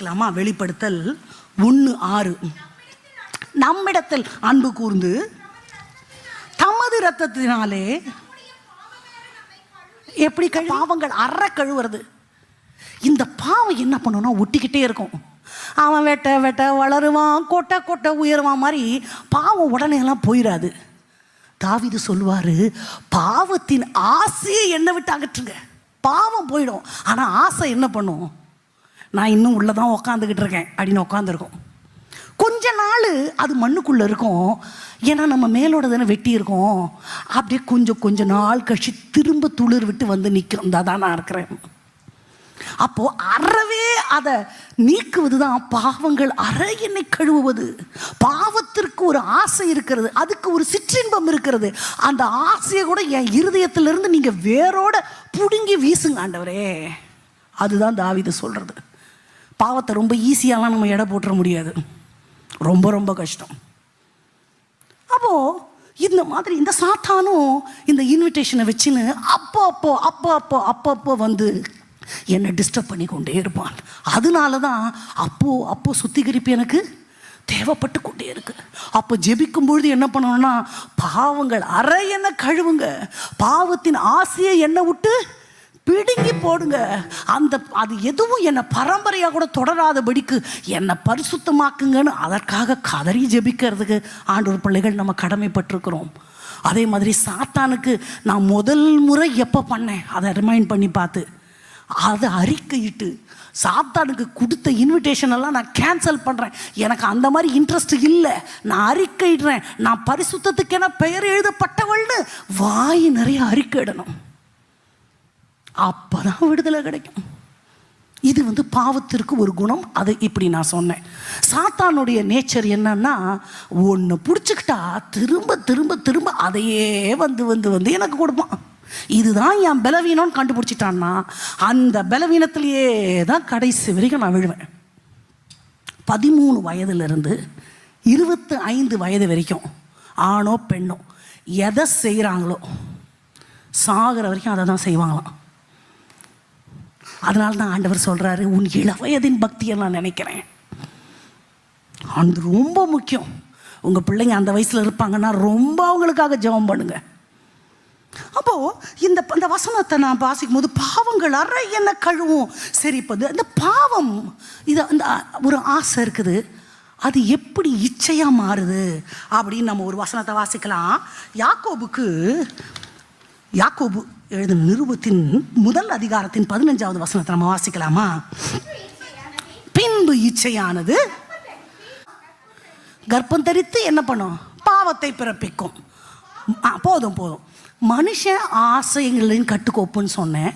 வெளிப்படுத்தல் 1:6 நம்மிடத்தில் அன்பு கூர்ந்து தமது இரத்தத்தினாலே எப்படி பாவங்கள் அற கழுவுறது. இந்த பாவம் என்ன பண்ணணும்னா ஒட்டிக்கிட்டே இருக்கும். அவன் வெட்ட வெட்ட வளருவான், கொட்ட கொட்ட உயருவான் மாதிரி பாவம் உடனே எல்லாம் போயிடாது. தாவீது சொல்வாரு, பாவத்தின் ஆசையை என்ன விட்டு அகற்றுங்க. பாவம் போயிடும், ஆனால் ஆசை என்ன பண்ணும்? நான் இன்னும் உள்ளதான் உக்காந்துக்கிட்டு இருக்கேன் அப்படின்னு உட்காந்துருக்கோம். கொஞ்ச நாள் அது மண்ணுக்குள்ளே இருக்கும். ஏன்னா நம்ம மேலோட தானே வெட்டி இருக்கோம். அப்படியே கொஞ்சம் நாள் கழிச்சு திரும்ப துளிர் விட்டு வந்து நிற்கும். இந்த தான் நான் இருக்கிறேன். அப்போது அறவே அதை நீக்குவது தான் பாவங்கள் அற என்னை கழுவுவது. பாவத்திற்கு ஒரு ஆசை இருக்கிறது, அதுக்கு ஒரு சிற்றின்பம் இருக்கிறது. அந்த ஆசையை கூட என் இருதயத்திலிருந்து நீங்கள் வேரோட பிடுங்கி வீசுங்க ஆண்டவரே. அதுதான் தாவீது சொல்கிறது. பாவத்தை ரொம்ப ஈஸியாலாம் நம்ம எடை போட்டுற முடியாது, ரொம்ப ரொம்ப கஷ்டம். அப்போது இந்த மாதிரி இந்த சாத்தானும் இந்த இன்விடேஷனை வச்சுன்னு அப்போ வந்து என்னை டிஸ்டர்ப் பண்ணி கொண்டே இருப்பான். அதனால தான் அப்போ சுத்திகரிப்பு எனக்கு தேவைப்பட்டு கொண்டே இருக்கு. அப்போ ஜெபிக்கும் பொழுது என்ன பண்ணணும்னா, பாவங்கள் அற என்ன கழுவுங்க, பாவத்தின் ஆசையை என்னை விட்டு பிடுங்கி போடுங்க. அது எதுவும் என்னை பரம்பரையாக கூட தொடராதபடிக்கு என்னை பரிசுத்தமாக்குங்கன்னு அதற்காக கதறி ஜெபிக்கிறதுக்கு ஆண்டவர் பிள்ளைகள் நம்ம கடமைப்பட்டிருக்கிறோம். அதே மாதிரி சாத்தானுக்கு நான் முதல் முறை எப்போ பண்ணேன் அதை ரிமைண்ட் பண்ணி பார்த்து அதை அறிக்கையிட்டு சாத்தானுக்கு கொடுத்த இன்விடேஷன் எல்லாம் நான் கேன்சல் பண்ணுறேன். எனக்கு அந்த மாதிரி இன்ட்ரெஸ்ட் இல்லை, நான் அறிக்கையிடுறேன். நான் பரிசுத்தத்துக்கென பெயர் எழுதப்பட்டவள்னு வாய் நிறைய அறிக்கையிடணும். அப்போ தான் விடுதலை கிடைக்கும். இது பாவத்திற்கு ஒரு குணம். அது இப்படி நான் சொன்னேன். சாத்தானுடைய நேச்சர் என்னன்னா, ஒன்று பிடிச்சிக்கிட்டா திரும்ப திரும்ப திரும்ப அதையே வந்து எனக்கு கொடுப்பான். இதுதான் என் பலவீனம்னு கண்டுபிடிச்சிட்டான்னா அந்த பலவீனத்திலேயே தான் கடைசி வரைக்கும் நான் விழுவேன். 13 வயதிலிருந்து 25 வயது வரைக்கும் ஆணோ பெண்ணோ எதை செய்கிறாங்களோ சாகிற வரைக்கும் அதை தான் செய்வாங்களாம். அதனால தான் ஆண்டவர் சொல்கிறாரு, உன் இளவயதின் பக்தியை நான் நினைக்கிறேன். அது ரொம்ப முக்கியம். உங்கள் பிள்ளைங்க அந்த வயசில் இருப்பாங்கன்னா ரொம்ப அவங்களுக்காக ஜெபம் பண்ணுங்க. அப்போது இந்த வசனத்தை நான் வாசிக்கும் போது பாவங்கள் அற என்ன கழுவும். சரி, இப்போ இந்த பாவம் இது அந்த ஒரு ஆசை இருக்குது, அது எப்படி இச்சையாக மாறுது அப்படின்னு நம்ம ஒரு வசனத்தை வாசிக்கலாம். யாக்கோபு எழுதின நிருபத்தின் 1 அதிகாரத்தின் 15வது வசனத்தை நம்ம வாசிக்கலாமா? பின்பு இச்சையானது கர்ப்பம் தரித்து என்ன பண்ணும்? பாவத்தை பிறப்பிக்கும். போதும் மனுஷன் ஆசைகளின் கட்டுக்கோப்புன்னு சொன்னேன்.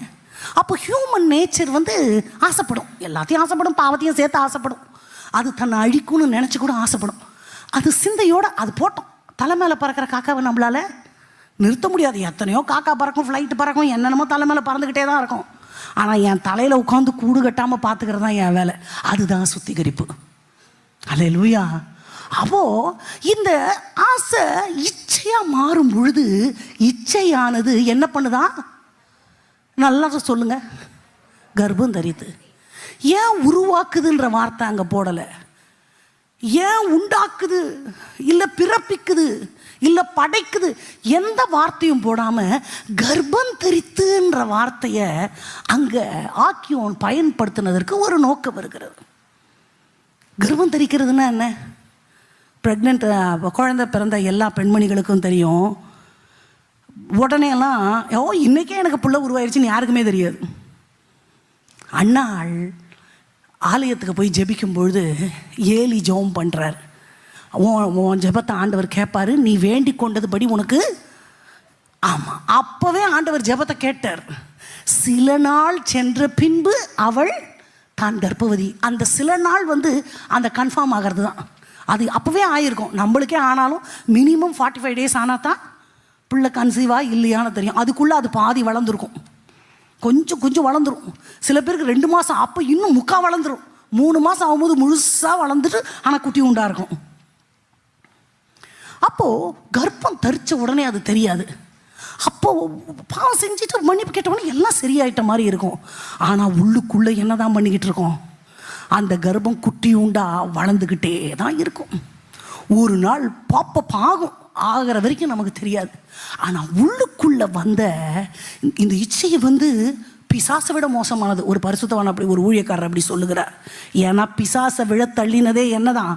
அப்போ ஹியூமன் நேச்சர் ஆசைப்படும், எல்லாத்தையும் ஆசைப்படும், பாவத்தையும் சேர்த்து ஆசைப்படும். அது தன்னை அழிக்கும்னு நினச்சி கூட ஆசைப்படும். அது சிந்தையோடு அது போட்டோம். தலை மேலே பறக்கிற காக்காவை நம்மளால் நிறுத்த முடியாது. எத்தனையோ காக்கா பறக்கும், ஃப்ளைட்டு பறக்கும், என்னென்னமோ தலை மேலே பறந்துக்கிட்டே தான் இருக்கும். ஆனால் என் தலையில் உட்காந்து கூடு கட்டாமல் பார்த்துக்கிறது தான் என் வேலை. அதுதான் சுத்திகரிப்பு. அல்லேலூயா. அப்போது இந்த ஆசை இச்சையாக மாறும் பொழுது இச்சையானது என்ன பண்ணுதா? நல்லா சொல்லுங்க. கர்ப்பம் தரித்து. ஏன் உருவாக்குதுன்ற வார்த்தை அங்கே போடலை. ஏன் உண்டாக்குது, இல்லை பிறப்பிக்குது, இல்லை படைக்குது, எந்த வார்த்தையும் போடாமல் கர்ப்பம் தரித்துன்ற வார்த்தையை அங்கே ஆக்கியோன் பயன்படுத்தினதற்கு ஒரு நோக்கம் இருக்கிறது. கர்ப்பம் தரிக்கிறதுனா என்ன? ப்ரெக்னென்ட் குழந்தை பிறந்த எல்லா பெண்மணிகளுக்கும் தெரியும். உடனேலாம் இன்றைக்கே எனக்கு புள்ள உருவாயிருச்சுன்னு யாருக்குமே தெரியாது. அண்ணாள் ஆலயத்துக்கு போய் ஜெபிக்கும் பொழுது ஏலி ஜெபம் பண்ணுறார். உன் ஜெபத்தை ஆண்டவர் கேட்பார், நீ வேண்டி கொண்டதுபடி உனக்கு. ஆமாம், அப்போவே ஆண்டவர் ஜெபத்தை கேட்டார். சில நாள் சென்ற பின்பு அவள் தான் கர்ப்பவதி. அந்த சில நாள் அந்த கன்ஃபார்ம் ஆகிறது தான். அது அப்போவே ஆகிருக்கும். நம்மளுக்கே ஆனாலும் மினிமம் 45 days ஆனால் தான் பிள்ளை கன்சீவா இல்லையான்னு தெரியும். அதுக்குள்ளே அது பாதி வளர்ந்துருக்கும், கொஞ்சம் வளர்ந்துடும். சில பேருக்கு 2 மாதம், அப்போ இன்னும் முக்கால் வளர்ந்துடும். 3 மாதம் ஆகும்போது முழுசாக வளர்ந்துட்டு ஆனால் குட்டி உண்டாக இருக்கும். அப்போது கர்ப்பம் தரித்த உடனே அது தெரியாது. அப்போது பாவம் செஞ்சுட்டு மன்னிப்பு கேட்டவொடனே எல்லாம் சரியாயிட்ட மாதிரி இருக்கும். ஆனால் உள்ளுக்குள்ளே என்ன தான் பண்ணிக்கிட்டு இருக்கோம்? அந்த கர்ப்பம் குட்டியுண்டா வளர்ந்துக்கிட்டே தான் இருக்கும். ஒரு நாள் பாப்பம் ஆகிற வரைக்கும் நமக்கு தெரியாது. ஆனால் உள்ளுக்குள்ளே வந்த இந்த இச்சையை பிசாசை விட மோசமானது. ஒரு பரிசுத்தவான் அப்படி, ஒரு ஊழியக்காரர் அப்படி சொல்லுகிறார். ஏன்னா பிசாசை விழ தள்ளினதே என்னதான்?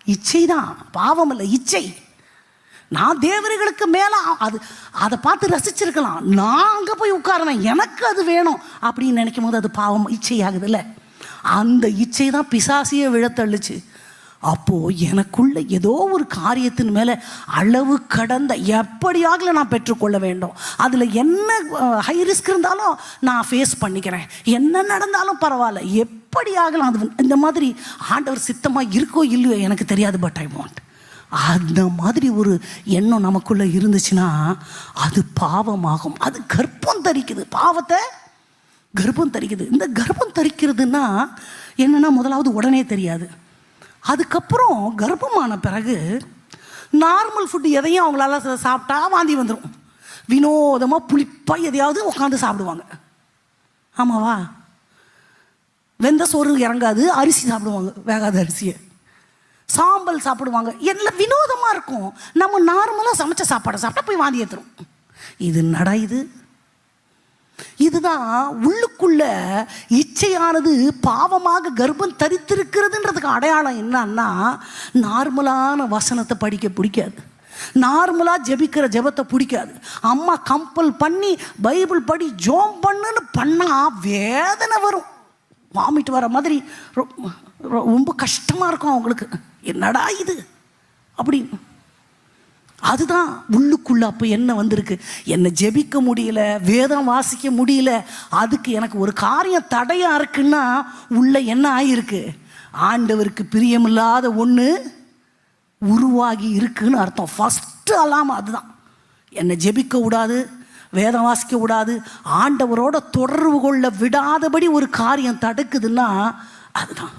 இச்சை தான். பாவம் இல்லை, இச்சை. நான் தேவர்களுக்கு மேலே அதை பார்த்து ரசிச்சிருக்கலாம். நான் அங்கே போய் உட்காருவேன், எனக்கு அது வேணும் அப்படின்னு நினைக்கும் போது அது பாவம், இச்சை ஆகுது இல்லை? அந்த இச்சை தான் பிசாசியை விழத்தள்ளுச்சு. அப்போது எனக்குள்ள ஏதோ ஒரு காரியத்தின் மேலே அளவு கடந்த எப்படியாக நான் பெற்றுக்கொள்ள வேண்டும். அதில் என்ன ஹை ரிஸ்க் இருந்தாலும் நான் ஃபேஸ் பண்ணிக்கிறேன், என்ன நடந்தாலும் பரவாயில்ல, எப்படியாகலாம் அது இந்த மாதிரி ஆண்டவர் சித்தமாக இருக்கோ இல்லையோ எனக்கு தெரியாது, பட் ஐ வாண்ட். அந்த மாதிரி ஒரு எண்ணம் நமக்குள்ளே இருந்துச்சுன்னா அது பாவமாகும். அது கர்ப்பம் தரிக்குது, பாவத்தை கர்ப்பம் தரிக்குது. இந்த கர்ப்பம் தரிக்கிறதுனா என்னென்னா, முதலாவது உடனே தெரியாது. அதுக்கப்புறம் கர்ப்பமான பிறகு நார்மல் ஃபுட்டு எதையும் அவங்களால சாப்பிட்டா வாந்தி வந்துடும். வினோதமாக புளிப்பாக எதையாவது உட்காந்து சாப்பிடுவாங்க. ஆமாவா? வெந்த சோறு இறங்காது, அரிசி சாப்பிடுவாங்க, வேகாத அரிசியை. சாம்பல் சாப்பிடுவாங்க, எல்லாம் வினோதமாக இருக்கும். நம்ம நார்மலாக சமைச்ச சாப்பாடை சாப்பிட்டா போய் வாந்தி ஏற்றுரும். இது நடையுது. இதுதான் உள்ளுக்குள்ள இச்சையானது பாவமாக கர்ப்பம் தரித்திருக்கிறதுன்றதுக்கு அடையாளம். என்னன்னா, நார்மலான வசனத்தை படிக்க பிடிக்காது, நார்மலாக ஜெபிக்கிற ஜெபத்தை பிடிக்காது. அம்மா கம்பல் பண்ணி பைபிள் படி ஜோம் பண்ணுன்னு பண்ணால் வேதனை வரும், வாமிட் வர மாதிரி ரொம்ப கஷ்டமாக இருக்கும் அவங்களுக்கு. என்னடா இது அப்படின்னு. அதுதான் உள்ளுக்குள்ள. அப்போ என்ன வந்திருக்கு? என்னை ஜெபிக்க முடியல, வேதம் வாசிக்க முடியல, அதுக்கு எனக்கு ஒரு காரியம் தடையா இருக்குன்னா உள்ள என்ன ஆகிருக்கு? ஆண்டவருக்கு பிரியமில்லாத ஒன்று உருவாகி இருக்குன்னு அர்த்தம். ஃபஸ்ட்டு அலாம அதுதான். என்னை ஜெபிக்க விடாது, வேதம் வாசிக்க விடாது, ஆண்டவரோட தொடர்பு கொள்ள விடாதபடி ஒரு காரியம் தடுக்குதுன்னா அதுதான்.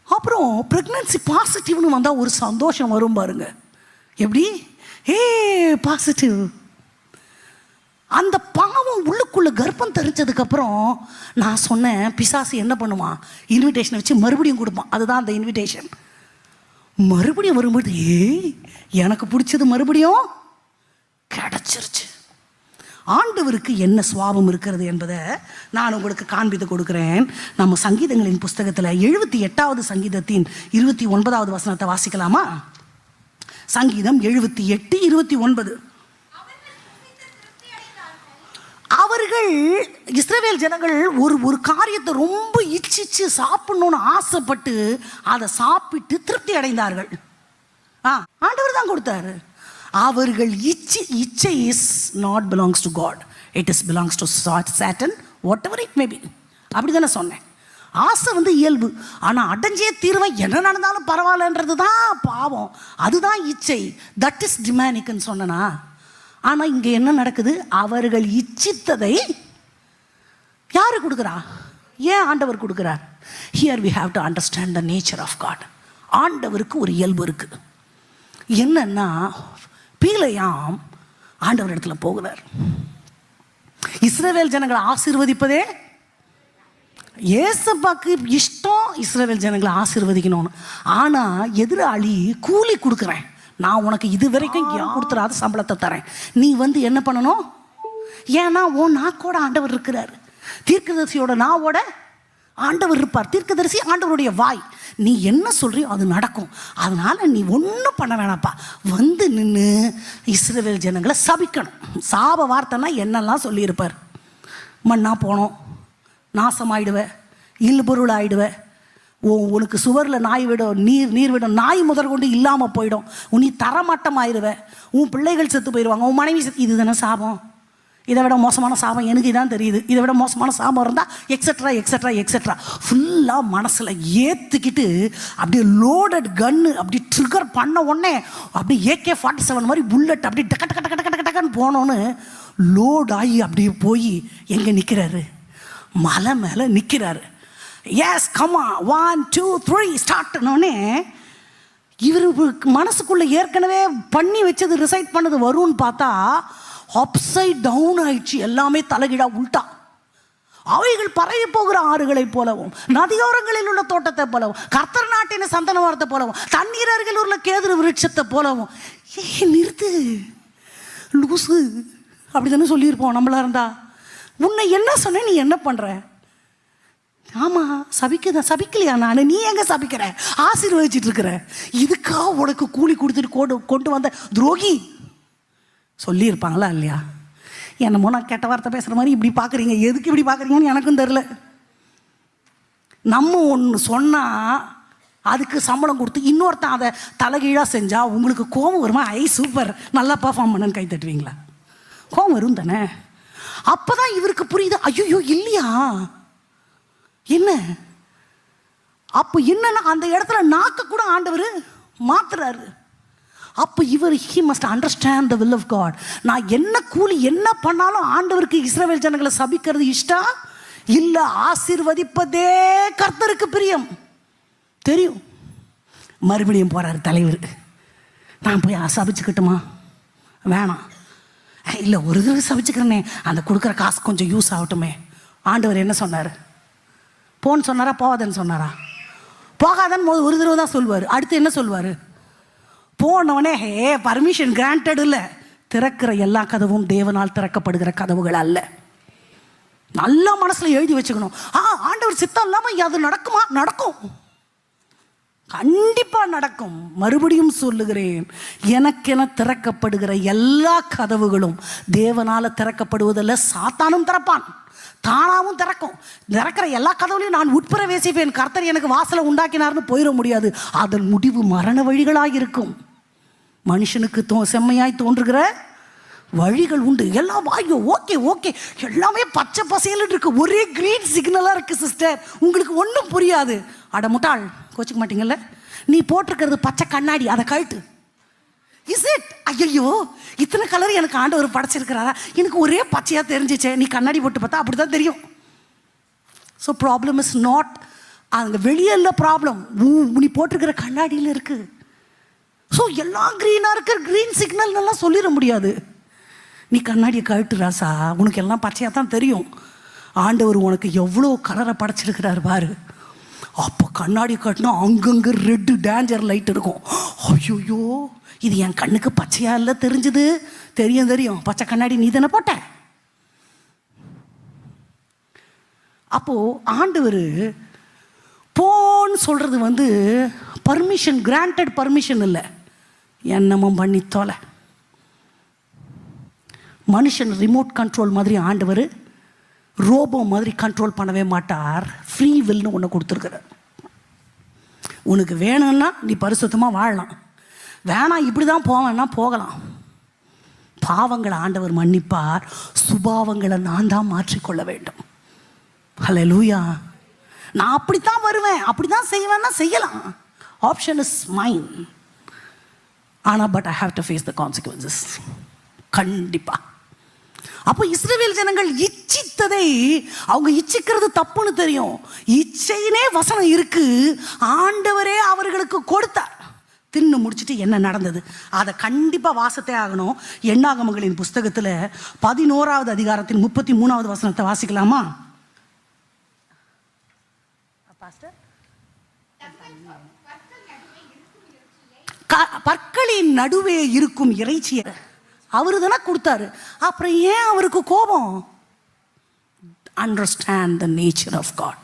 அப்புறம் ப்ரெக்னன்சி பாசிட்டிவ்னு வந்தால் ஒரு சந்தோஷம் வரும் பாருங்க. எப்படி? பாசிட்டிவ். அந்த பாவம் உள்ளுக்குள்ள கர்ப்பம் தரிச்சதுக்கப்புறம் நான் சொன்னேன், பிசாசு என்ன பண்ணுவான்? இன்விடேஷனை வச்சு மறுபடியும் கொடுப்பான். அதுதான் அந்த இன்விடேஷன். மறுபடியும் வரும்போது எனக்கு பிடிச்சது மறுபடியும் கிடைச்சிருச்சு. ஆண்டவருக்கு என்ன சுவாபம் இருக்கிறது என்பதை நான் உங்களுக்கு காண்பித்து கொடுக்குறேன். நம்ம சங்கீதங்களின் புஸ்தகத்தில் 78வது சங்கீதத்தின் 29வது வசனத்தை வாசிக்கலாமா? சங்கீதம் 78:29. அவர்கள் இஸ்ரவேல் ஜனங்கள் ஒரு காரியத்தை ரொம்ப இச்சிச்சு சாப்பிடணும்னு ஆசைப்பட்டு அதை சாப்பிட்டு திருப்தி அடைந்தார்கள். ஆண்டவர் தான் கொடுத்தாரு. அவர்கள் இச்சை is not belongs to God, it is belongs to Satan, whatever it may be. அப்படி தானே சொன்னேன். ஆசை இயல்பு, ஆனால் அடைஞ்சே தீர்வன், என்ன நடந்தாலும் பரவாயில்லன்றது தான் பாவம், அதுதான் இச்சை. தட் இஸ் டிமானிக்னு சொன்னா. ஆனால் இங்கே என்ன நடக்குது? அவர்கள் இச்சித்ததை யாரு கொடுக்குறா? ஏன் ஆண்டவர் கொடுக்குறார்? Here we have to understand the nature of God. ஆண்டவருக்கு ஒரு இயல்பு இருக்கு. என்னன்னா, பீலையாம் ஆண்டவர் இடத்துல போகிறார். இஸ்ரவேல் ஜனங்களை ஆசீர்வதிப்பதே ஏசப்பாக்கு இஷ்டம், இஸ்ரவேல் ஜனங்களை ஆசீர்வதிக்கணும்னு. ஆனால் எதிராளி கூலி கொடுக்குறேன், நான் உனக்கு இது வரைக்கும் கொடுத்துறாத சம்பளத்தை தரேன், நீ என்ன பண்ணணும்? ஏன்னா உன் நாக்கோட ஆண்டவர் இருக்கிறார், தீர்க்கதரிசியோட நாவோட ஆண்டவர் இருப்பார். தீர்க்கதரிசி ஆண்டவருடைய வாய். நீ என்ன சொல்றியோ அது நடக்கும். அதனால நீ ஒன்றும் பண்ண வேணாப்பா, நின்று இஸ்ரவேல் ஜனங்களை சபிக்கணும். சாப வார்த்தைன்னா என்னெல்லாம் சொல்லியிருப்பார்? மண்ணா போனோம், நாசமாயிடுவேன், இல்பொருள் ஆயிடுவேன், உனக்கு சுவரில் நாய் விடும், நீர் விடும், நாய் முதல் கொண்டு இல்லாமல் போயிடும், நீ தரமட்டம் ஆயிடுவேன், உன் பிள்ளைகள் செத்து போயிடுவாங்க, உன் மனைவி செத்து. இது தானே சாபம்? இதை விட மோசமான சாபம் எனக்கு இதான் தெரியுது. இதை விட மோசமான சாபம் இருந்தால் எக்ஸட்ரா எக்ஸட்ரா எக்ஸட்ரா ஃபுல்லாக மனசில் ஏற்றுக்கிட்டு அப்படியே லோடட் கன்னு அப்படி ட்ரிகர் பண்ண உடனே அப்படியே AK-47 மாதிரி புல்லட் அப்படி டக்க டக்க டக்க டக்க டக்குன்னு போனோன்னு லோட் ஆகி அப்படியே போய் எங்கே நிற்கிறாரு? மலை மேலே நிற்கிறாரு. எஸ் கமா 1 2 3 ஸ்டார்ட்னோடனே இவர் மனசுக்குள்ளே ஏற்கனவே பண்ணி வச்சது ரிசைட் பண்ணது வரும்னு பார்த்தா அப்சைட் டவுன் ஆயிடுச்சு. எல்லாமே தலைகீழா உள்டா. அவைகள் பரவி போகிற ஆறுகளைப் போலவும், நதியோரங்களில் உள்ள தோட்டத்தை போலவும், கர்த்தர் நாட்டின சந்தன மரத்தை போலவும், தண்ணீர் அருகில் உள்ள கேதுரு விருட்சத்தை போலவும். நிறுத்து லூசு அப்படி தானே சொல்லியிருப்போம் நம்மளா இருந்தா. உன்னை என்ன சொன்ன, நீ என்ன பண்ற? ஆமாம் சபிக்கலையா? நான் நீ எங்க சபிக்கிற? ஆசீர்வதிச்சிட்டு இருக்கிற. இதுக்கா உனக்கு கூலி கொடுத்துட்டு கொண்டு வந்த துரோகி சொல்லியிருப்பாங்களா இல்லையா? என்னமோ நான் கெட்ட வார்த்தை பேசுகிற மாதிரி இப்படி பார்க்குறீங்க. எதுக்கு இப்படி பார்க்குறீங்கன்னு எனக்கும் தெரில. நம்ம ஒன்று சொன்னால் அதுக்கு சம்பளம் கொடுத்து இன்னொருத்தன் அதை தலைகீழாக செஞ்சால் உங்களுக்கு கோபம் வருமா? சூப்பர், நல்லா பர்ஃபார்ம் பண்ணுன்னு கை தட்டுவீங்களா? கோபம் வரும் தானே. அப்போ தான் இவருக்கு புரியுது, ஐயோ இல்லையா என்ன. அப்போ என்னன்னா அந்த இடத்துல நாக்க கூட ஆண்டவர் மாத்துறாரு. அப்போ இவர் he must understand the will of God. நான் என்ன கூலி என்ன பண்ணாலும் ஆண்டவருக்கு இஸ்ரவேல் ஜனங்களை சபிக்கிறது இஷ்டம் இல்லை, ஆசீர்வதிப்பதே கர்த்தருக்கு பிரியம் தெரியும். மறுபடியும் போறாரு தலைவர். நான் போய் சபிச்சுக்கிட்டுமா? வேணாம், இல்லை ஒரு தடவை சபிச்சுக்கிறேனே, அந்த கொடுக்குற காசு கொஞ்சம் யூஸ் ஆகட்டுமே. ஆண்டவர் என்ன சொன்னார்? போன்னு சொன்னாரா போகாதன்னு சொன்னாரா? போகாதன்னு ஒரு தடவை தான் சொல்லுவார். அடுத்து என்ன சொல்லுவார்? போனவனே பர்மிஷன் கிராண்டட் இல்லை. திறக்கிற எல்லா கதவும் தேவனால் திறக்கப்படுகிற கதவுகள் அல்ல. நல்ல மனசுல எழுதி வச்சுக்கணும். ஆண்டவர் சித்தம் இல்லாமல் அது நடக்குமா? நடக்கும், கண்டிப்பா நடக்கும். மறுபடியும் சொல்லுகிறேன், எனக்கென திறக்கப்படுகிற எல்லா கதவுகளும் தேவனால திறக்கப்படுவதில்லை. சாத்தானும் திறப்பான், தானாவும் திறக்கும். திறக்கிற எல்லா கதவுலையும் நான் உட்பிரவேசிப்பேன், கர்த்தர் எனக்கு வாசலை உண்டாக்கினார்னு போயிட முடியாது. அதன் முடிவு மரண வழிகளாக இருக்கும். மனுஷனுக்கு செம்மையாய் தோன்றுகிற வழிகள் உண்டு. எல்லாம் வாயோ ஓகே ஓகே எல்லாமே பச்சை பசையில் இருக்கு, ஒரே கிரீன் சிக்னலாக இருக்கு சிஸ்டர், உங்களுக்கு ஒன்றும் புரியாது. அட முட்டாள், கோச்சிக்க மாட்டீங்கல்ல? நீ போட்டிருக்கிறது பச்சை கண்ணாடி, அதை கழட்டு. Is it? ஐயோ இத்தனை கலர் எனக்கு ஆண்டவர் படைச்சிருக்கிறாரா? எனக்கு ஒரே பச்சையாக தெரிஞ்சிச்சே. நீ கண்ணாடி போட்டு பார்த்தா அப்படி தான் தெரியும். ஸோ ப்ராப்ளம் இஸ் நாட் அங்கே வெளியே இல்லை, ப்ராப்ளம் நீ போட்டிருக்கிற கண்ணாடியில் இருக்கு. ஸோ எல்லாம் க்ரீனாக இருக்கிற க்ரீன் சிக்னல்லாம் சொல்லிட முடியாது. நீ கண்ணாடியை கழட்டு ராசா, உனக்கு எல்லாம் பச்சையாக தான் தெரியும். ஆண்டவர் உனக்கு எவ்வளோ கலரை படைச்சிருக்கிறார் பாரு. அப்போ கண்ணாடி கட்டினா அங்கங்கே ரெட்டு டேஞ்சர் லைட் இருக்கும். ஐயோயோ இது என் கண்ணுக்கு பச்சையா இல்லை தெரிஞ்சுது. தெரியும் தெரியும், பச்சை கண்ணாடி நீ தானே போட்ட. அப்போ ஆண்டவர் போன்னு சொல்றது பர்மிஷன், கிராண்டட் பர்மிஷன் இல்லை, என்னமும் பண்ணி தொலை. மனுஷன் ரிமோட் கண்ட்ரோல் மாதிரி ஆண்டவர் ரோபோ மாதிரி கண்ட்ரோல் பண்ணவே மாட்டார். ஃப்ரீ வில்னு ஒன்று கொடுத்துருக்குறார். உனக்கு வேணும்னா நீ பரிசுத்தமாக வாழலாம், வேணாம் இப்படி தான் போவேன்னா போகலாம். பாவங்களை ஆண்டவர் மன்னிப்பார், சுபாவங்களை நான் தான் மாற்றிக்கொள்ள வேண்டும். ஹல்லேலூயா. நான் அப்படித்தான் வருவேன், அப்படித்தான் செய்வேன்னா செய்யலாம். Option is mine. ஆனால் but I have to face the consequences. கண்டிப்பா. அப்போ இஸ்ரவேல் ஜனங்கள் இச்சித்ததை, அவங்க இச்சிக்கிறது தப்புன்னு தெரியும், இச்சையினே வசனம் இருக்கு, ஆண்டவரே அவர்களுக்கு கொடுத்தார். தின்னு முடிச்சுட்டு என்ன நடந்தது அதை கண்டிப்பாக வாசத்தே ஆகணும். எண்ணாகமங்களின் புஸ்தகத்தில் 11வது அதிகாரத்தின் 33வது வசனத்தை வாசிக்கலாமா? பற்களின் நடுவே இருக்கும் இறைச்சியை அவரு தானே கொடுத்தாரு, அப்புறம் ஏன் அவருக்கு கோபம்? Understand the nature of God.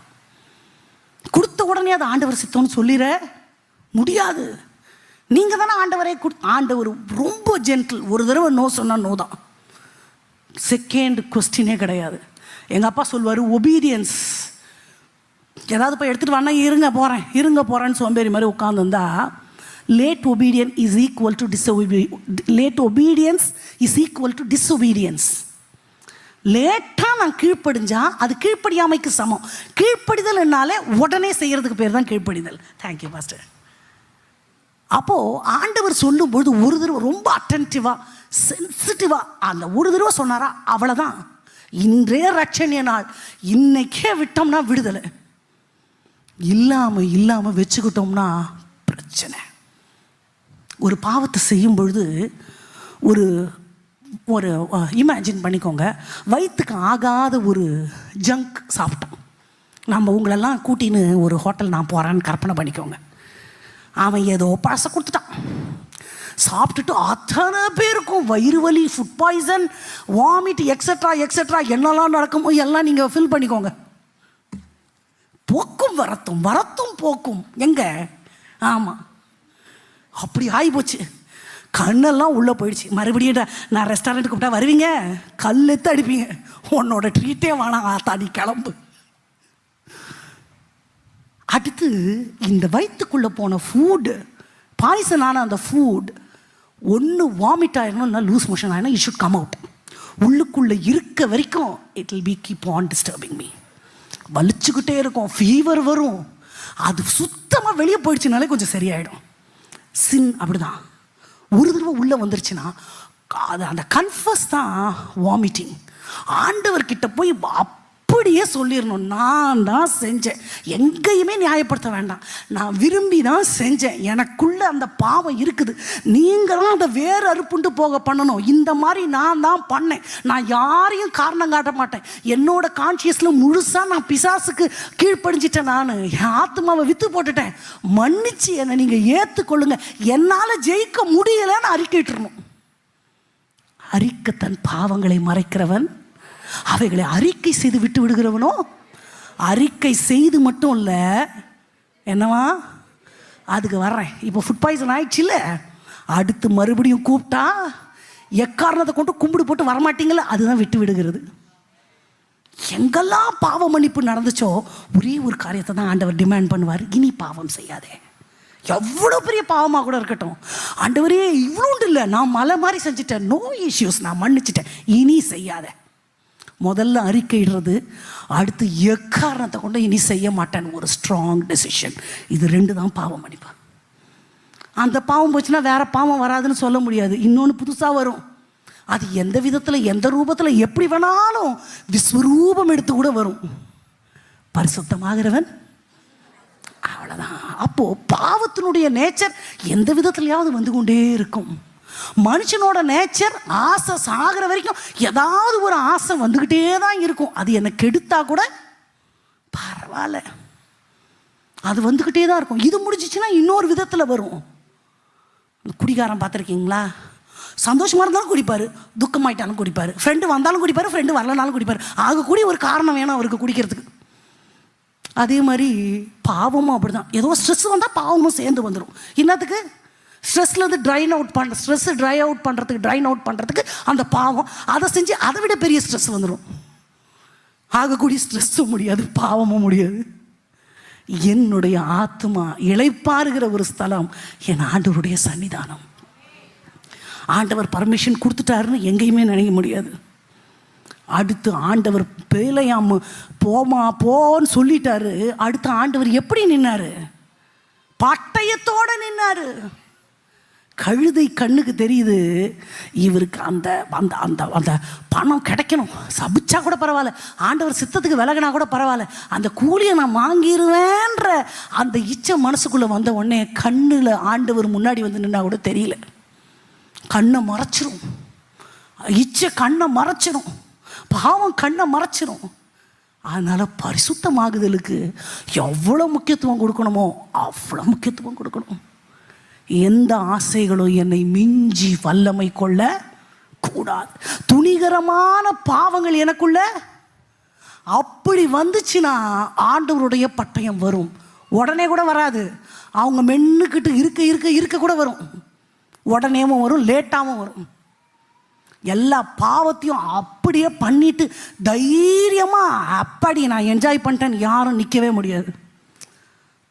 கொடுத்த உடனே அது ஆண்டவர் சித்தம்னு சொல்லிட முடியாது. நீங்க தானே ஆண்டவரை ஆண்டவர் ரொம்ப ஜென்டில். ஒரு தடவை நோ சொன்னா நோ தான், செகண்ட் கொஸ்டினே கிடையாது. எங்க அப்பா சொல்வாரு ஒபீடியன்ஸ். ஏதாவது போய் எடுத்துட்டு வானா இருங்க போறேன்னு சோம்பேறி மாதிரி உட்காந்துருந்தா, late obedience is equal to disobedience. லேட்டாக நான் கீழ்ப்படிஞ்சா அது கீழ்ப்படியாமைக்கு சமம். கீழ்ப்படிதல்னாலே உடனே செய்யறதுக்கு பேர் தான் கீழ்ப்படிதல். Thank you pastor. அப்போது ஆண்டவர் சொல்லும்போது ஒரு தடவை ரொம்ப அட்டென்டிவாக சென்சிட்டிவாக அந்த ஒரு தடவை சொன்னாரா, அவ்வளோதான். இன்றே ரட்சணிய நாள், இன்னைக்கே விட்டோம்னா விடுதலை, இல்லாமல் வச்சுக்கிட்டோம்னா பிரச்சனை. ஒரு பாவத்தை செய்யும் பொழுது ஒரு ஒரு இமேஜின் பண்ணிக்கோங்க, வயிற்றுக்கு ஆகாத ஒரு ஜங்க் சாப்பிட்டோம். நம்ம உங்களெல்லாம் கூட்டின்னு ஒரு ஹோட்டல் நான் போகிறேன்னு கற்பனை பண்ணிக்கோங்க. அவன் ஏதோ பழசை கொடுத்துட்டான். சாப்பிட்டுட்டு அத்தனை பேருக்கும் வயிறு வலி, food poison, vomit, extra extra என்னெல்லாம் நடக்குமோ எல்லாம் நீங்கள் ஃபில் பண்ணிக்கோங்க. போக்கும் வரத்தும், வரத்தும் போக்கும் எங்க? ஆமாம், அப்படி ஆகிப்போச்சு. கண்ணெல்லாம் உள்ளே போயிடுச்சு. மறுபடியும் நான் ரெஸ்டாரண்ட்டுக்கு கூப்பிட்டா வருவீங்க, கல் எடுத்து அடிப்பீங்க. உன்னோட ட்ரீட்டே வேணாம், ஆத்தாடி கிளம்பு. அடுத்து இந்த வயிற்றுக்குள்ளே போன ஃபுட்டு, பாய்சனான அந்த ஃபுட் ஒன்று வாமிட் ஆகிடணும், இல்லை லூஸ் மோஷன் ஆகிடும். It should come out. உள்ளுக்குள்ளே இருக்க வரைக்கும் it will be keep on disturbing me. வலிச்சுக்கிட்டே இருக்கும், ஃபீவர் வரும். அது சுத்தமாக வெளியே போயிடுச்சுனாலே கொஞ்சம் சரியாயிடும். சின் அப்படிதான். ஒரு தடவை உள்ளே வந்துருச்சுன்னா அது அந்த கன்ஃபஸ் தான் வாமிட்டிங். ஆண்டவர்கிட்ட போய் அப்படியே சொல்லிடணும், நான் தான் செஞ்சேன். எங்கேயுமே நியாயப்படுத்த வேண்டாம், நான் விரும்பி தான் செஞ்சேன், எனக்குள்ளே அந்த பாவம் இருக்குது, நீங்கள் தான் அதை வேறு அறுப்புண்டு போக பண்ணணும். இந்த மாதிரி நான் தான் பண்ணேன், நான் யாரையும் காரணம் காட்ட மாட்டேன். என்னோட கான்ஷியஸில் முழுசாக நான் பிசாசுக்கு கீழ்ப்படிஞ்சிட்டேன். நான் என் ஆத்மாவை விற்று போட்டுட்டேன், மன்னிச்சு என்னை நீங்கள் ஏற்றுக்கொள்ளுங்க, என்னால் ஜெயிக்க முடியலைன்னு அறிக்கையிட்டுருணும். அறிக்கை தன் பாவங்களை மறைக்கிறவன், அவைகளை அறிக்கை செய்து விட்டு விடுகிறவனோ. அறிக்கை செய்து மட்டும் இல்லை, என்னவா அதுக்கு வர்றேன். இப்போ ஃபுட் பாய்சன் ஆயிடுச்சு இல்லை, அடுத்து மறுபடியும் கூப்பிட்டா எக்காரணத்தை கொண்டு கும்பிடு போட்டு வரமாட்டீங்களா, அதுதான் விட்டு விடுகிறது. எங்கெல்லாம் பாவ மன்னிப்பு நடந்துச்சோ ஒரே ஒரு காரியத்தை தான் ஆண்டவர் டிமாண்ட் பண்ணுவார், இனி பாவம் செய்யாதே. எவ்வளோ பெரிய பாவமாக கூட இருக்கட்டும், ஆண்டவரே இவ்வளோண்டு இல்லை, நான் மலை மாதிரி செஞ்சுட்டேன், நோ இஷ்யூஸ், நான் மன்னிச்சிட்டேன், இனி செய்யாத. முதல்ல அறிக்கையிடுறது, அடுத்து எக்காரணத்தை கொண்டு இனி செய்ய மாட்டேன்னு ஒரு ஸ்ட்ராங் டெசிஷன். இது ரெண்டு தான் பாவம் மன்னிப்பு. அந்த பாவம் போச்சுன்னா வேற பாவம் வராதுன்னு சொல்ல முடியாது, இன்னொன்று புதுசாக வரும். அது எந்த விதத்தில், எந்த ரூபத்தில், எப்படி வேணாலும் விஸ்வரூபம் எடுத்து கூட வரும். பரிசுத்தமாகிறவன் அவ்வளோதான். அப்போது பாவத்தினுடைய நேச்சர் எந்த விதத்துலையாவது வந்து கொண்டே இருக்கும். மனுஷனோட நேச்சர் ஆசை சாகிற வரைக்கும் ஏதாவது ஒரு ஆசை வந்துக்கிட்டே தான் இருக்கும். அது என்னை கெடுத்தா கூட பரவாயில்ல, அது வந்துக்கிட்டே தான் இருக்கும். இது முடிஞ்சிச்சுன்னா இன்னொரு விதத்தில் வரும். குடிகாரம் பார்த்துருக்கீங்களா? சந்தோஷமாக இருந்தாலும் குடிப்பார், துக்கமாயிட்டாலும் குடிப்பார், ஃப்ரெண்டு வந்தாலும் குடிப்பார், ஃப்ரெண்டு வரலனாலும் குடிப்பார். ஆக கூடி ஒரு காரணம் வேணும் அவருக்கு குடிக்கிறதுக்கு. அதே மாதிரி பாவமும் அப்படி தான். ஏதோ ஸ்ட்ரெஸ் வந்தால் பாவமும் சேர்ந்து வந்துடும். என்னத்துக்கு? ஸ்ட்ரெஸ்லேருந்து ட்ரைன் அவுட் பண்ணுறதுக்கு அந்த பாவம் அதை செஞ்சு அதை விட பெரிய ஸ்ட்ரெஸ் வந்துடும். ஆகக்கூடிய ஸ்ட்ரெஸ்ஸும் முடியாது, பாவமும் முடியாது. என்னுடைய ஆத்மா இளைப்பாறுகிற ஒரு ஸ்தலம் என் ஆண்டவருடைய சன்னிதானம். ஆண்டவர் பர்மிஷன் கொடுத்துட்டாருன்னு எங்கேயுமே நினைக்க முடியாது. அடுத்து ஆண்டவர் பேலையாம போன்னு சொல்லிட்டாரு. அடுத்து ஆண்டவர் எப்படி நின்னாரு? பட்டயத்தோடு நின்னாரு. கழுதை கண்ணுக்கு தெரியுது இவருக்கு அந்த அந்த அந்த அந்த பணம் கிடைக்கணும், சபிச்சா கூட பரவாயில்ல, ஆண்டவர் சித்தத்துக்கு விலகினா கூட பரவாயில்ல, அந்த கூலியை நான் வாங்கிடுவேன்ற அந்த இச்சை மனசுக்குள்ளே வந்த உடனே கண்ணில் ஆண்டவர் முன்னாடி வந்து நின்னா கூட தெரியல. கண்ணை மறைச்சிரும், இச்சை கண்ணை மறைச்சிரும், பாவம் கண்ணை மறைச்சிரும். அதனால் பரிசுத்தமாகுதலுக்கு எவ்வளோ முக்கியத்துவம் கொடுக்கணுமோ அவ்வளோ முக்கியத்துவம் கொடுக்கணும். எந்த ஆசைகளும் என்னை மிஞ்சி வல்லமை கொள்ள கூடாது. துணிகரமான பாவங்கள் எனக்குள்ள அப்படி வந்துச்சுன்னா ஆண்டவருடைய பட்டயம் வரும். உடனே கூட வராது, அவங்க மென்னுக்கிட்டு இருக்க கூட வரும். உடனேவும் வரும், லேட்டாகவும் வரும். எல்லா பாவத்தையும் அப்படியே பண்ணிட்டு தைரியமாக அப்படி நான் என்ஜாய் பண்ணிட்டேன்னு யாரும் நிற்கவே முடியாது.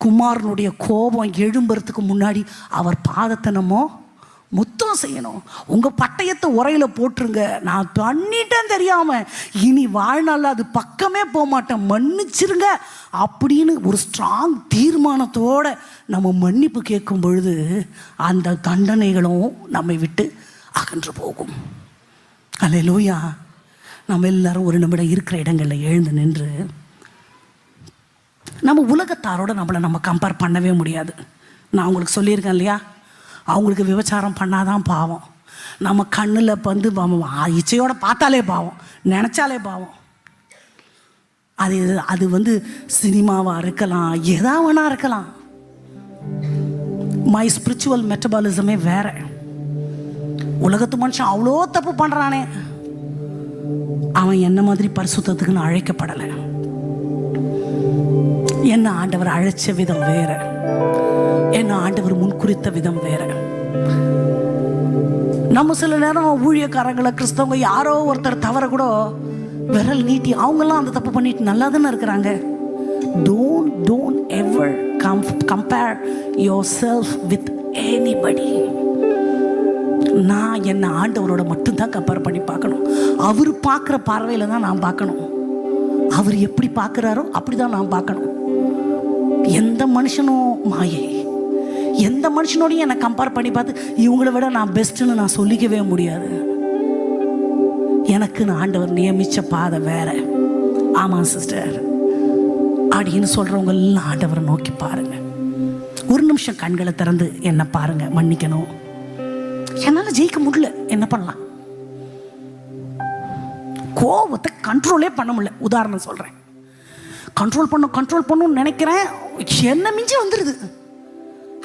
குமாரனுடைய கோபம் எழும்புறதுக்கு முன்னாடி அவர் பாதத்தை நம்ம முத்தம் செய்யணும். உங்கள் பட்டயத்தை உரையில் போட்டுருங்க, நான் பண்ணிட்டேன் தெரியாமல், இனி வாழ்நாள் அது பக்கமே போக மாட்டேன், மன்னிச்சிருங்க அப்படின்னு ஒரு ஸ்ட்ராங் தீர்மானத்தோடு நம்ம மன்னிப்பு கேட்கும் பொழுது அந்த தண்டனைகளும் நம்மை விட்டு அகன்று போகும். அல்லேலூயா. நம்ம எல்லாரும் ஒரு நிமிடம் இருக்கிற இடங்களில் எழுந்து நின்று, நம்ம உலகத்தாரோட நம்ம கம்பேர் பண்ணவே முடியாது. நான் உங்களுக்கு சொல்லியிருக்கேன் இல்லையா, அவங்களுக்கு விபச்சாரம் பண்ணாதான் பாவம், நம்ம கண்ணில் வந்து இச்சையோட பார்த்தாலே பாவம், நினச்சாலே பாவம். அது வந்து சினிமாவாக இருக்கலாம், எதா வேணா இருக்கலாம். மை ஸ்பிரிச்சுவல் மெட்டபாலிசமே வேற. உலகத்து மனுஷன் அவ்வளோ தப்பு பண்ணுறானே, அவன் என்ன மாதிரி பரிசுத்தத்துக்குன்னு அழைக்கப்படலை. என்ன ஆண்டவர் அழைச்ச விதம் வேற, என்ன ஆண்டவர் முன்குறித்த விதம் வேற. நம்ம சில நேரம் ஊழியக்காரங்களை, கிறிஸ்தவங்க யாரோ ஒருத்தர் தவற கூட விரல் நீட்டி அவங்கெல்லாம் அந்த தப்பு பண்ணிட்டு நல்லா தானே இருக்கிறாங்க. Don't ever compare yourself with anybody. நான் என்ன ஆண்டவரோட மட்டும்தான் கம்பேர் பண்ணி பார்க்கணும். அவர் பார்க்குற பார்வையில் தான் நான் பார்க்கணும். அவர் எப்படி பார்க்குறாரோ அப்படி தான் நான் பார்க்கணும். எந்த மனுஷனும் மாயை, எந்த மனுஷனோடையும் என்னை கம்பேர் பண்ணி பார்த்து இவங்களை விட நான் பெஸ்ட்டுன்னு நான் சொல்லிக்கவே முடியாது. எனக்கு ஆண்டவர் நியமித்த பாதை வேற. ஆமாம் சிஸ்டர் அப்படின்னு சொல்கிறவங்க எல்லாம் ஆண்டவரை நோக்கி பாருங்க. ஒரு நிமிஷம் கண்களை திறந்து என்ன பாருங்க. மன்னிக்கணும், என்னால் ஜெயிக்க முடியல, என்ன பண்ணலாம்? கோபத்தை கண்ட்ரோலே பண்ண முடியல. உதாரணம் சொல்கிறேன். கண்ட்ரோல் பண்ணணும்னு நினைக்கிறேன், என்ன மிஞ்சி வந்துடுது.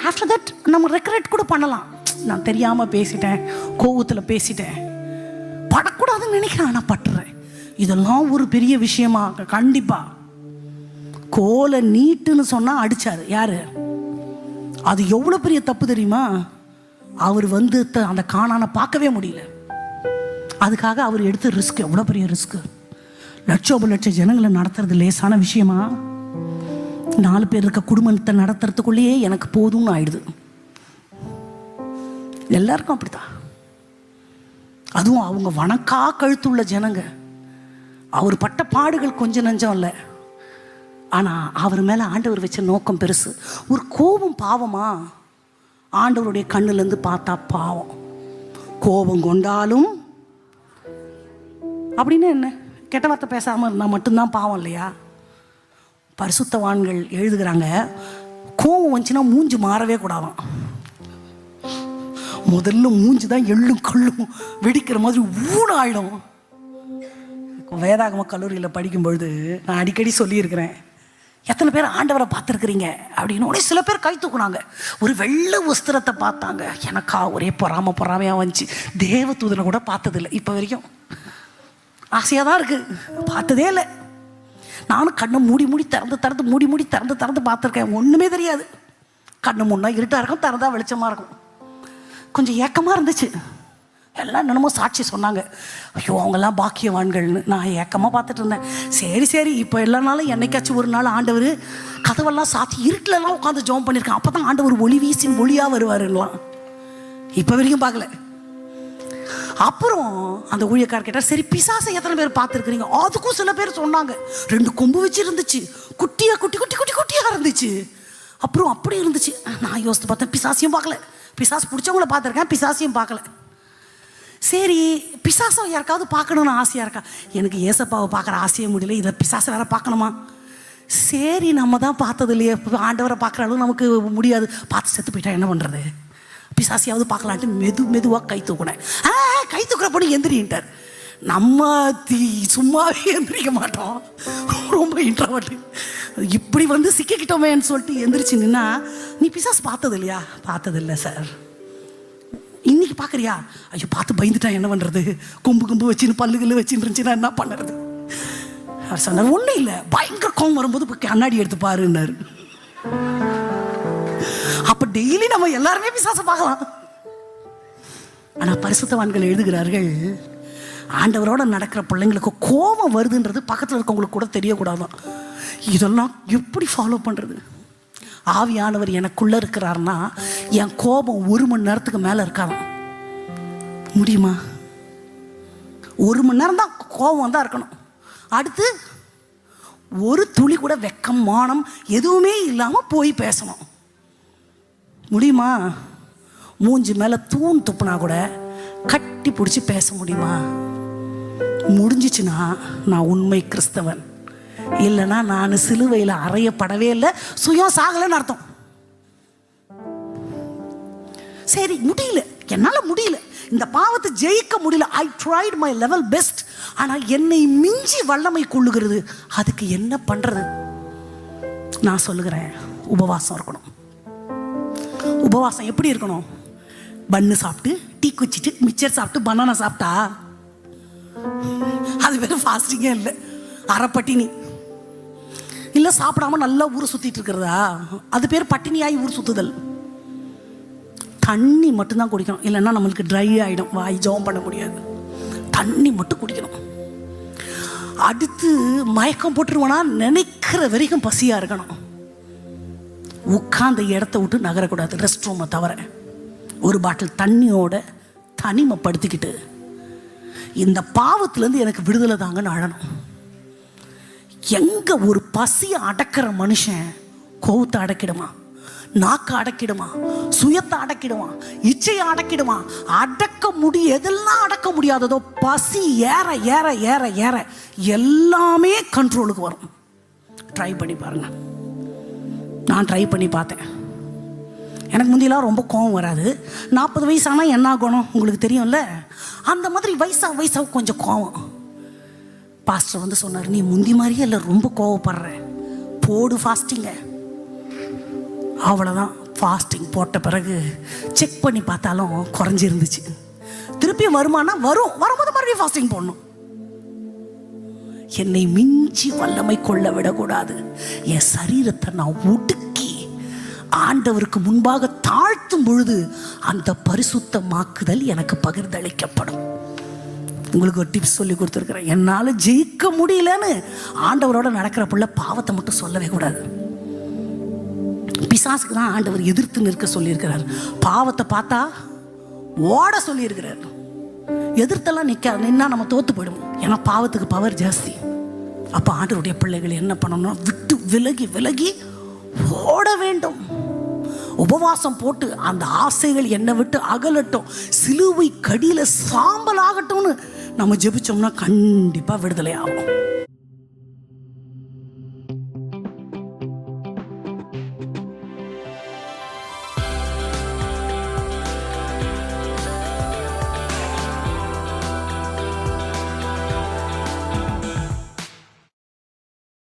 ஆஃப்டர் தட் நம்ம ரெக்ரெட் கூட பண்ணலாம். நான் தெரியாமல் பேசிட்டேன், கோபத்தில் பேசிட்டேன், படக்கூடாதுன்னு நினைக்கிறேன், ஆனால் பட்டுறேன். இதெல்லாம் ஒரு பெரிய விஷயமா? கண்டிப்பாக. கோலை நீட்டுன்னு சொன்னால் அடித்தார் யார்? அது எவ்வளோ பெரிய தப்பு தெரியுமா? அவர் வந்து அந்த காணானை பார்க்கவே முடியல. அதுக்காக அவர் எடுத்த ரிஸ்க் எவ்வளோ பெரிய ரிஸ்க்கு. லட்ச ஜனங்களை நடத்துறது லேசான விஷயமா? 4 பேர் இருக்க குடும்பத்தை நடத்துறதுக்குள்ளேயே எனக்கு போதும்னு ஆயிடுது. எல்லாருக்கும் அப்படித்தான். அதுவும் அவங்க வணக்கா கழுத்துள்ள ஜனங்க. அவர் பட்ட பாடுகள் கொஞ்சம் நஞ்சம் இல்லை. ஆனால் அவர் மேலே ஆண்டவர் வச்ச நோக்கம் பெருசு. ஒரு கோபம் பாவமா? ஆண்டவருடைய கண்ணுலேருந்து பார்த்தா பாவம். கோபம் கொண்டாலும் அப்படின்னு என்ன, கெட்ட வார்த்தை பேசாமல் இருந்தால் மட்டும்தான் பாவம் இல்லையா? பரிசுத்தவான்கள் எழுதுகிறாங்க, கோபம் வந்துச்சுன்னா மூஞ்சி மாறவே கூடாதான். முதல்ல மூஞ்சி தான் எள்ளும் கள்ளும் வெடிக்கிற மாதிரி ஊடாயிடும். வேதாகம கல்லூரியில் படிக்கும்பொழுது நான் அடிக்கடி சொல்லியிருக்கிறேன், எத்தனை பேர் ஆண்டவரை பார்த்துருக்குறீங்க அப்படின்னு. உடனே சில பேர் கை தூக்குனாங்க. ஒரு வெள்ளை வஸ்திரத்தை பார்த்தாங்க. எனக்கா ஒரே பொறாமையாக வந்துச்சு. தேவதூதனை கூட பார்த்ததில்லை இப்போ வரைக்கும். ஆசையாக தான் இருக்குது, பார்த்ததே இல்லை. நானும் கண்ணை மூடி திறந்து பார்த்துருக்கேன். ஒன்றுமே தெரியாது. கண்ணு முன்னா இருட்டாக இருக்கும், திறந்தா வெளிச்சமாக இருக்கும். கொஞ்சம் ஏக்கமாக இருந்துச்சு. எல்லாம் என்னமோ சாட்சி சொன்னாங்க, ஐயோ அவங்கெல்லாம் பாக்கியவான்கள்னு. நான் ஏக்கமாக பார்த்துட்டு இருந்தேன். சரி இப்போ எல்லா நாளும் என்னைக்காச்சும் ஒரு நாள் ஆண்டவர் கதவெல்லாம் சாத்தி இருட்டிலலாம் உட்காந்து ஜெபம் பண்ணியிருக்கேன். அப்போ தான் ஆண்டவர் ஒளி வீசின் ஒளியாக வருவாருங்களாம். இப்போ வரைக்கும் பார்க்கல. அப்புறம் அந்த ஊழியக்காரர் கேட்டார், சரி பிசாசை எத்தனை பேர் பார்த்துருக்குறீங்க? அதுக்கும் சில பேர் சொன்னாங்க. 2 கொம்பு வச்சு இருந்துச்சு, குட்டியாக இருந்துச்சு. அப்புறம் அப்படி இருந்துச்சு. நான் யோசித்து பார்த்தேன், பிசாசையும் பார்க்கல. பிசாசு பிடிச்சவங்கள பார்த்துருக்கேன், பிசாசையும் பார்க்கல. சரி பிசாசை யாருக்காவது பார்க்கணுன்னு ஆசையாக இருக்கா? எனக்கு ஏசப்பாவை பார்க்குற ஆசையே முடியல, இதை பிசாசை வேற பார்க்கணுமா? சரி நம்ம தான் பார்த்தது இல்லையே, ஆண்டவரை பார்க்குற அளவு நமக்கு முடியாது, பார்த்து செத்து போயிட்டா என்ன பண்ணுறது? பிசாசியாவது பார்க்கலான்ட்டு மெதுவாக கை தூக்குனேன். கை தூக்குற பொண்ணு எந்திரின்ட்டார். நம்ம சும்மாவே எந்திரிக்க மாட்டோம், ரொம்ப இன்ட்ரோவர்ட். இப்படி வந்து சிக்கிக்கிட்டோமேன்னு சொல்லிட்டு எந்திரிச்சு நின்னா, நீ பிசாசு பார்த்தது இல்லையா? பார்த்ததில்லை சார். இன்னைக்கு பார்க்குறியா? ஐயோ பார்த்து பயந்துட்டா என்ன பண்ணுறது? கொம்பு வச்சுன்னு பல்லுகள் வச்சுன்னு இருந்துச்சுன்னா என்ன பண்ணுறது? அவர் சொன்னார், ஒன்றும் இல்லை, பயங்கர கோவம் வரும்போது இப்போ கண்ணாடி எடுத்து பாருன்னாரு. அப்போ டெய்லி நம்ம எல்லாருமே பிசாசை பார்க்கலாம். ஆனால் பரிசுத்தவான்கள் எழுதுகிறார்கள், ஆண்டவரோட நடக்கிற பிள்ளைங்களுக்கு கோபம் வருதுன்றது பக்கத்தில் இருக்கவங்களுக்கு கூட தெரியக்கூடாதான். இதெல்லாம் எப்படி ஃபாலோ பண்ணுறது? ஆவியானவர் எனக்குள்ளே இருக்கிறாருன்னா என் கோபம் 1 மணி நேரத்துக்கு மேலே இருக்காதான். முடியுமா? 1 மணி நேரம் தான் கோபம் தான் இருக்கணும். அடுத்து ஒரு துளி கூட வெக்கம் மானம் எதுவுமே இல்லாமல் போய் பேசணும். முடியுமா? மூஞ்சி மேலே தூண் துப்புனா கூட கட்டி பிடிச்சி பேச முடியுமா? முடிஞ்சிச்சுன்னா நான் உண்மை கிறிஸ்தவன். இல்லைன்னா நான் சிலுவையில் அறையப்படவே இல்லை, சுயம் சாகலைன்னு அர்த்தம். சரி முடியல, என்னால் முடியல, இந்த பாவத்தை ஜெயிக்க முடியல. I tried my level best. ஆனால் என்னை மிஞ்சி வல்லமை கொள்ளுகிறது. அதுக்கு என்ன பண்ணுறது? நான் சொல்லுகிறேன், உபவாசம் இருக்கணும். உபவாசம் எப்படி இருக்கணும்? பன்னு சாப்பிட்டு, டீ குச்சிட்டு, மிச்சர் சாப்பிட்டு, பனானா சாப்பிட்டா அது பேர் ஃபாஸ்டிங்கே இல்லை, அரைப்பட்டினி. இல்லை சாப்பிடாம நல்லா ஊர் சுற்றிட்டு இருக்கிறதா, அது பேர் பட்டினியாகி ஊர் சுற்றுதல். தண்ணி மட்டும்தான் குடிக்கணும், இல்லைன்னா நம்மளுக்கு ட்ரை ஆகிடும், வாய் ஜெபம் பண்ண முடியாது. தண்ணி மட்டும் குடிக்கணும். அடுத்து மயக்கம் போட்டுருவோன்னா நினைக்கிற வரைக்கும் பசியாக இருக்கணும். உட்கார்ந்த இடத்த விட்டு நகரக்கூடாது, ரெஸ்ட் ரூமை தவிர. ஒரு பாட்டில் தண்ணியோட தனிமைப்படுத்திக்கிட்டு இந்த பாவத்திலேருந்து எனக்கு விடுதலை தாங்கன்னு அழணும். எங்க ஒரு பசியை அடக்கிற மனுஷன் கோவத்தை அடக்கிடுமா, நாக்க அடக்கிடுமா, சுயத்தை அடக்கிடுமா, இச்சையை அடக்கிடுமா. அடக்க எதெல்லாம் அடக்க முடியாததோ பசி ஏற ஏற ஏற ஏற எல்லாமே கண்ட்ரோலுக்கு வரும். ட்ரை பண்ணி பாருங்க. நான் ட்ரை பண்ணி பார்த்தேன். எனக்கு முந்தியெல்லாம் ரொம்ப கோவம் வராது. 40 வயசானால் என்ன ஆகணும் உங்களுக்கு தெரியும்ல, அந்த மாதிரி வயசாக கொஞ்சம் கோவம். பாஸ்டர் வந்து சொன்னார், நீ முந்தி மாதிரியே இல்லை, ரொம்ப கோவப்படுற, போடு ஃபாஸ்டிங்க. அவ்வளோதான். ஃபாஸ்டிங் போட்ட பிறகு செக் பண்ணி பார்த்தாலும் குறைஞ்சிருந்துச்சு. திருப்பியும் வருமானா வரும்போது மறுபடியும் ஃபாஸ்டிங் போடணும். என்னை மிஞ்சி வல்லமை கொள்ள விடக்கூடாது. என் சரீரத்தை நான் ஒடுக்கி ஆண்டவருக்கு முன்பாக தாழ்த்தும் பொழுது அந்த பரிசுத்தமாக்குதல் எனக்கு பகிர்ந்தளிக்கப்படும். உங்களுக்கு ஒரு டிப்ஸ் சொல்லி கொடுத்துருக்கிறேன். என்னால் ஜெயிக்க முடியலன்னு ஆண்டவரோட நடக்கிற பிள்ளை பாவத்தை மட்டும் சொல்லவே கூடாது. பிசாசுக்கு தான் ஆண்டவர் எதிர்த்து நிற்க சொல்லியிருக்கிறார். பாவத்தை பார்த்தா ஓட சொல்லியிருக்கிறார். எதிர்த்தெல்லாம் நின்னா நம்ம தோத்து போயிடுவோம். ஏன்னா பாவத்துக்கு பவர் ஜாஸ்தி. அப்போ ஆண்டவருடைய பிள்ளைகள் என்ன பண்ணணும்னா விட்டு விலகி விலகி ஓட வேண்டும். உபவாசம் போட்டு அந்த ஆசைகள் என்னை விட்டு அகலட்டும், சிலுவை கடியில் சாம்பல் ஆகட்டும்னு நம்ம ஜெபிச்சோம்னா கண்டிப்பாக விடுதலை ஆகும்.